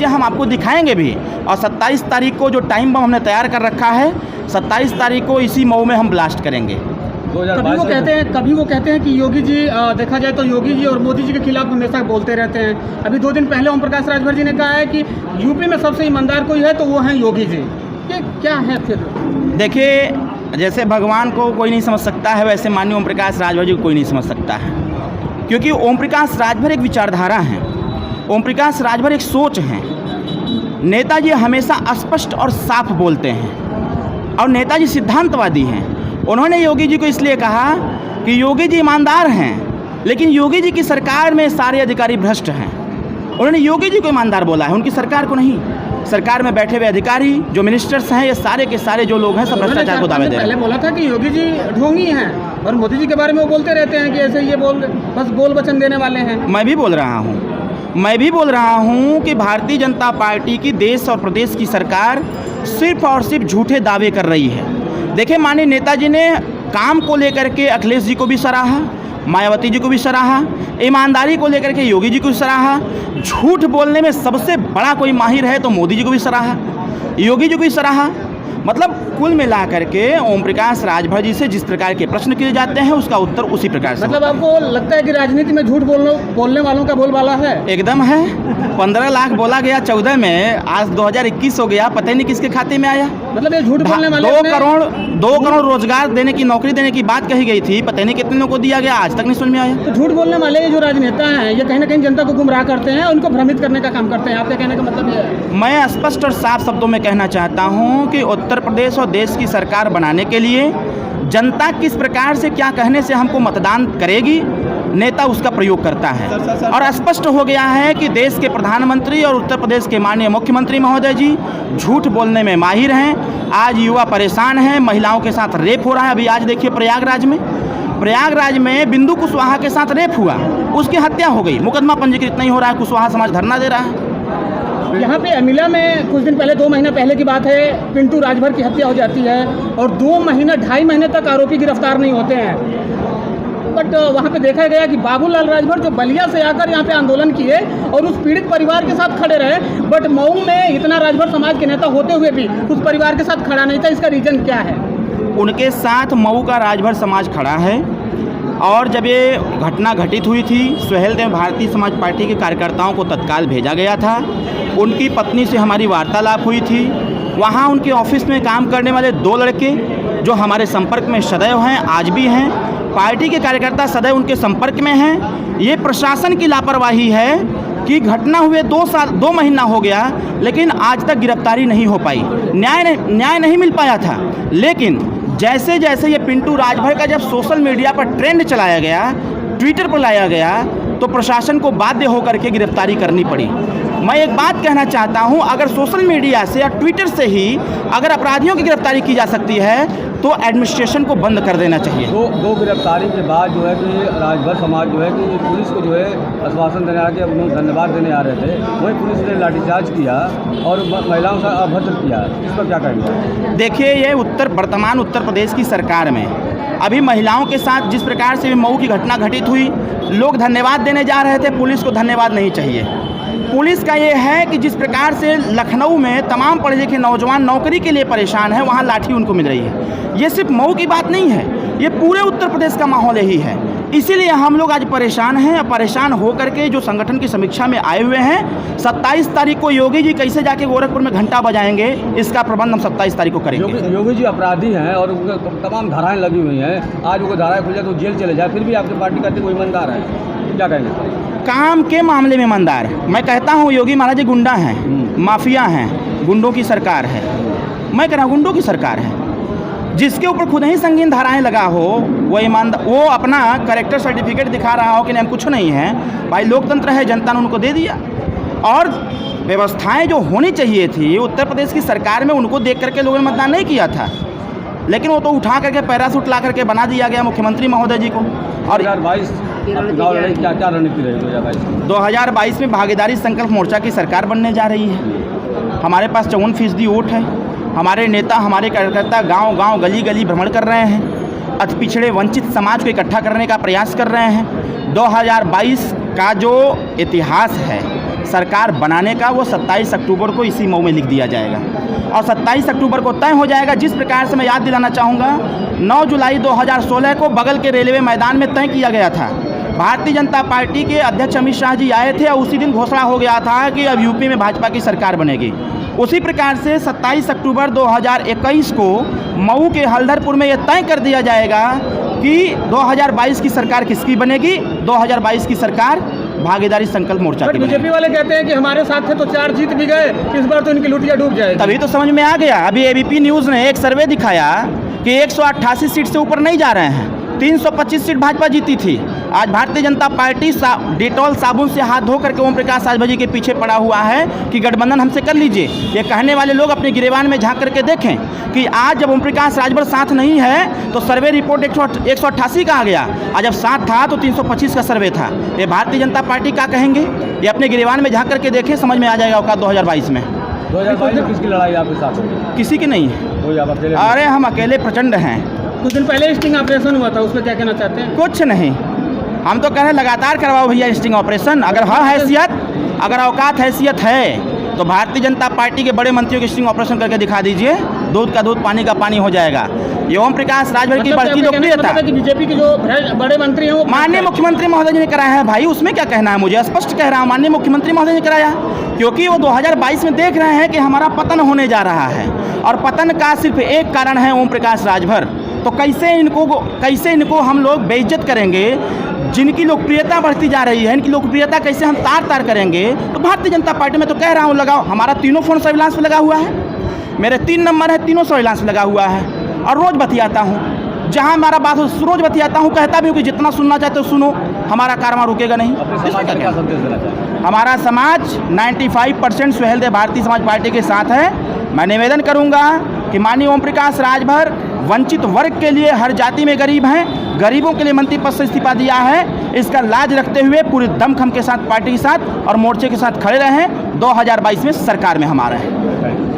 चीज़ें हम आपको दिखाएंगे भी। और 27 तारीख को जो टाइम बम हमने तैयार कर रखा है, 27 तारीख को इसी मऊ में हम ब्लास्ट करेंगे। कभी वो कहते हैं कि योगी जी, देखा जाए तो योगी जी और मोदी जी के खिलाफ हमेशा बोलते रहते हैं। अभी 2 दिन पहले ओम प्रकाश राजभर जी ने कहा है कि यूपी में सबसे ईमानदार कोई है तो वो हैं योगी जी। ये क्या है फिर? देखिए, जैसे भगवान को कोई नहीं समझ सकता है, वैसे माननीय ओम प्रकाश राजभर जी को कोई नहीं समझ सकता है। क्योंकि ओम प्रकाश राजभर एक विचारधारा है, ओम प्रकाश राजभर एक सोच है। नेताजी हमेशा स्पष्ट और साफ बोलते हैं और नेताजी सिद्धांतवादी हैं। उन्होंने योगी जी को इसलिए कहा कि योगी जी ईमानदार हैं, लेकिन योगी जी की सरकार में सारे अधिकारी भ्रष्ट हैं। उन्होंने योगी जी को ईमानदार बोला है, उनकी सरकार को नहीं। सरकार में बैठे हुए अधिकारी जो मिनिस्टर्स हैं, ये सारे के सारे जो लोग हैं सब भ्रष्टाचार को दावे दे रहे हैं। पहले बोला था कि योगी जी ढोंगी हैं और मोदी जी के बारे में वो बोलते रहते हैं कि ऐसे ये बस बोल वचन देने वाले हैं। मैं भी बोल रहा हूँ कि भारतीय जनता पार्टी की देश और प्रदेश की सरकार सिर्फ और सिर्फ झूठे दावे कर रही है। देखिए, माननीय नेताजी ने काम को लेकर के अखिलेश जी को भी सराहा, मायावती जी को भी सराहा, ईमानदारी को लेकर के योगी जी को भी सराहा, झूठ बोलने में सबसे बड़ा कोई माहिर है तो मोदी जी को भी सराहा, योगी जी को भी सराहा। मतलब कुल मिला करके ओम प्रकाश राजभर जी से जिस प्रकार के प्रश्न किए जाते हैं उसका उत्तर उसी प्रकार से। मतलब आपको लगता है कि राजनीति में झूठ बोलने वालों का बोलबाला है? एकदम है। 15 लाख बोला गया 14 में, आज 2021 हो गया, पता ही नहीं किसके खाते में आया। मतलब ये झूठ बोलने वाले 2 करोड़ रोजगार देने की, नौकरी देने की बात कही गई थी, पता नहीं कितने लोगों को दिया गया, आज तक नहीं समझ में आया। तो झूठ बोलने वाले जो राजनेता हैं ये कहीं ना कहीं जनता को गुमराह करते हैं, उनको भ्रमित करने का काम करते हैं। आपके कहने का मतलब ये है? मैं स्पष्ट और साफ शब्दों में कहना चाहता हूं कि उत्तर प्रदेश और देश की सरकार बनाने के लिए जनता किस प्रकार से क्या कहने से हमको मतदान करेगी, नेता उसका प्रयोग करता है। और स्पष्ट हो गया है कि देश के प्रधानमंत्री और उत्तर प्रदेश के माननीय मुख्यमंत्री महोदय जी झूठ बोलने में माहिर हैं। आज युवा परेशान हैं, महिलाओं के साथ रेप हो रहा है। अभी आज देखिए प्रयागराज में बिंदु कुशवाहा के साथ रेप हुआ, उसकी हत्या हो गई, मुकदमा पंजीकृत नहीं हो रहा है, कुशवाहा समाज धरना दे रहा है। यहाँ पे अमिला में कुछ दिन पहले, 2 महीने पहले की बात है, पिंटू राजभर की हत्या हो जाती है और 2.5 महीने तक आरोपी गिरफ्तार नहीं होते हैं। बट वहाँ पे देखा गया कि बाबूलाल राजभर जो बलिया से आकर यहाँ पे आंदोलन किए और उस पीड़ित परिवार के साथ खड़े रहे, बट मऊ में इतना राजभर समाज के नेता होते हुए भी उस परिवार के साथ खड़ा नहीं था। इसका रीज़न क्या है? उनके साथ मऊ का राजभर समाज खड़ा है। और जब ये घटना घटित हुई थी, सुहेलदेव भारतीय समाज पार्टी के कार्यकर्ताओं को तत्काल भेजा गया था। उनकी पत्नी से हमारी वार्तालाप हुई थी। वहाँ उनके ऑफिस में काम करने वाले 2 लड़के जो हमारे संपर्क में सदैव हैं, आज भी हैं, पार्टी के कार्यकर्ता सदैव उनके संपर्क में हैं। ये प्रशासन की लापरवाही है कि घटना हुए 2 महीना हो गया लेकिन आज तक गिरफ्तारी नहीं हो पाई, न्याय नहीं मिल पाया था। लेकिन जैसे जैसे ये पिंटू राजभर का जब सोशल मीडिया पर ट्रेंड चलाया गया, ट्विटर पर लाया गया, तो प्रशासन को बाध्य होकर के गिरफ्तारी करनी पड़ी। मैं एक बात कहना चाहता हूं, अगर सोशल मीडिया से या ट्विटर से ही अगर अपराधियों की गिरफ्तारी की जा सकती है तो एडमिनिस्ट्रेशन को बंद कर देना चाहिए। दो गिरफ्तारी के बाद जो है कि राजभर समाज जो है कि पुलिस को जो है आश्वासन देने आ के उन्हें धन्यवाद देने आ रहे थे, वही पुलिस ने लाठीचार्ज किया और महिलाओं से अभद्र किया। इस पर क्या कहेंगे? देखिए, ये वर्तमान उत्तर प्रदेश की सरकार में अभी महिलाओं के साथ जिस प्रकार से मऊ की घटना घटित हुई, लोग धन्यवाद देने जा रहे थे, पुलिस को धन्यवाद नहीं चाहिए। पुलिस का ये है कि जिस प्रकार से लखनऊ में तमाम पढ़े लिखे नौजवान नौकरी के लिए परेशान है, वहाँ लाठी उनको मिल रही है। ये सिर्फ मऊ की बात नहीं है, ये पूरे उत्तर प्रदेश का माहौल यही है। इसीलिए हम लोग आज परेशान हैं। परेशान होकर के जो संगठन की समीक्षा में आए हुए हैं, 27 तारीख को योगी जी कैसे जाके गोरखपुर में घंटा बजाएंगे, इसका प्रबंध हम 27 तारीख को करेंगे। योगी जी अपराधी हैं और तमाम धाराएं लगी हुई हैं। आज वो धाराएं खुल जाए तो जेल चले जाए, फिर भी आपकी पार्टी कहती है वो ईमानदार है, क्या कहेंगे? काम के मामले में ईमानदार। मैं कहता हूँ योगी महाराज जी गुंडा हैं, माफिया हैं, गुंडों की सरकार है। मैं कह रहा हूँ गुंडों की सरकार है। जिसके ऊपर खुद ही संगीन धाराएं लगा हो वो ईमानदार, वो अपना करेक्टर सर्टिफिकेट दिखा रहा हो कि नहीं हम कुछ नहीं है। भाई लोकतंत्र है, जनता ने उनको दे दिया। और व्यवस्थाएं जो होनी चाहिए थी उत्तर प्रदेश की सरकार में, उनको देख करके लोगों ने मतदान नहीं किया था, लेकिन वो तो उठा करके पैरासूट ला करके बना दिया गया मुख्यमंत्री महोदय जी को। और 2022 क्या रणनीति रहेगी? 2022 में भागीदारी संकल्प मोर्चा की सरकार बनने जा रही है। हमारे पास 54% वोट है। हमारे नेता, हमारे कार्यकर्ता गांव गांव गली गली भ्रमण कर रहे हैं, अति पिछड़े वंचित समाज को इकट्ठा करने का प्रयास कर रहे हैं। 2022 का जो इतिहास है सरकार बनाने का वो 27 अक्टूबर को इसी मऊ में लिख दिया जाएगा और 27 अक्टूबर को तय हो जाएगा। जिस प्रकार से मैं याद दिलाना चाहूँगा, 9 जुलाई 2016 को बगल के रेलवे मैदान में तय किया गया था। भारतीय जनता पार्टी के अध्यक्ष अमित शाह जी आए थे और उसी दिन घोषणा हो गया था कि अब यूपी में भाजपा की सरकार बनेगी। उसी प्रकार से 27 अक्टूबर 2021 को मऊ के हल्दरपुर में ये तय कर दिया जाएगा कि 2022 की सरकार किसकी बनेगी। 2022 की सरकार भागीदारी संकल्प मोर्चा की बीजेपी वाले कहते हैं कि हमारे साथ थे तो 4 जीत भी गए, इस बार तो इनकी लुटिया डूब जाएगी। तभी तो समझ में आ गया। अभी एबीपी न्यूज़ ने एक सर्वे दिखाया कि 188 सीट से ऊपर नहीं जा रहे हैं। 325 सीट भाजपा जीती थी। आज भारतीय जनता पार्टी डेटॉल साबुन से हाथ धो करके ओम प्रकाश राजभर जी के पीछे पड़ा हुआ है कि गठबंधन हमसे कर लीजिए। ये कहने वाले लोग अपने गिरेबान में झांक करके देखें कि आज जब ओम प्रकाश राजभर साथ नहीं है तो सर्वे रिपोर्ट 188 का आ गया, आज जब साथ था तो 325 का सर्वे था। ये भारतीय जनता पार्टी क्या कहेंगे, ये अपने गिरेबान में झांक करके देखें, समझ में आ जाएगा औकात 2022 में। 2022 में किसकी लड़ाई आपके साथ होगी? किसी की नहीं है। कोई आप अकेले? अरे हम अकेले प्रचंड हैं। कुछ दिन पहले स्टिंग ऑपरेशन हुआ था, उसमें क्या कहना चाहते हैं? कुछ नहीं, हम तो कह रहे हैं लगातार करवाओ भैया स्टिंग ऑपरेशन। अगर है हैसियत, अगर औकात हैसियत है तो भारतीय जनता पार्टी के बड़े मंत्रियों की स्टिंग ऑपरेशन करके दिखा दीजिए, दूध का दूध पानी का पानी हो जाएगा। ये ओम प्रकाश राजभर की बढ़ती लोकप्रियता बीजेपी के जो बड़े मंत्री हैं वो माननीय मुख्यमंत्री महोदय जी ने कराया है भाई, उसमें क्या कहना है मुझे, स्पष्ट कह रहा हूँ माननीय मुख्यमंत्री महोदय ने कराया, क्योंकि वो 2022 में देख रहे हैं कि हमारा पतन होने जा रहा है और पतन का सिर्फ एक कारण है ओम प्रकाश राजभर। तो कैसे इनको हम लोग बेइज्जत करेंगे, जिनकी लोकप्रियता बढ़ती जा रही है, इनकी लोकप्रियता कैसे हम तार तार करेंगे। तो भारतीय जनता पार्टी में तो कह रहा हूँ लगाओ, हमारा तीनों फ़ोन सर्विलांस पे लगा हुआ है, मेरे 3 नंबर है, तीनों सर्विलांस पे लगा हुआ है और रोज़ बतियाता हूँ। जहाँ हमारा बात हो रोज़ बतियाता हूँ, कहता भी हूँ कि जितना सुनना चाहते हो सुनो, हमारा कारवां रुकेगा नहीं। हमारा समाज 95% सुहेलदेव भारतीय समाज पार्टी के साथ है। मैं निवेदन करूंगा कि माननीय ओम प्रकाश राजभर वंचित वर्ग के लिए, हर जाति में गरीब हैं, गरीबों के लिए मंत्री पद से इस्तीफा दिया है, इसका लाज रखते हुए पूरे दमखम के साथ पार्टी के साथ और मोर्चे के साथ खड़े रहें। 2022 में सरकार में हमारे हैं।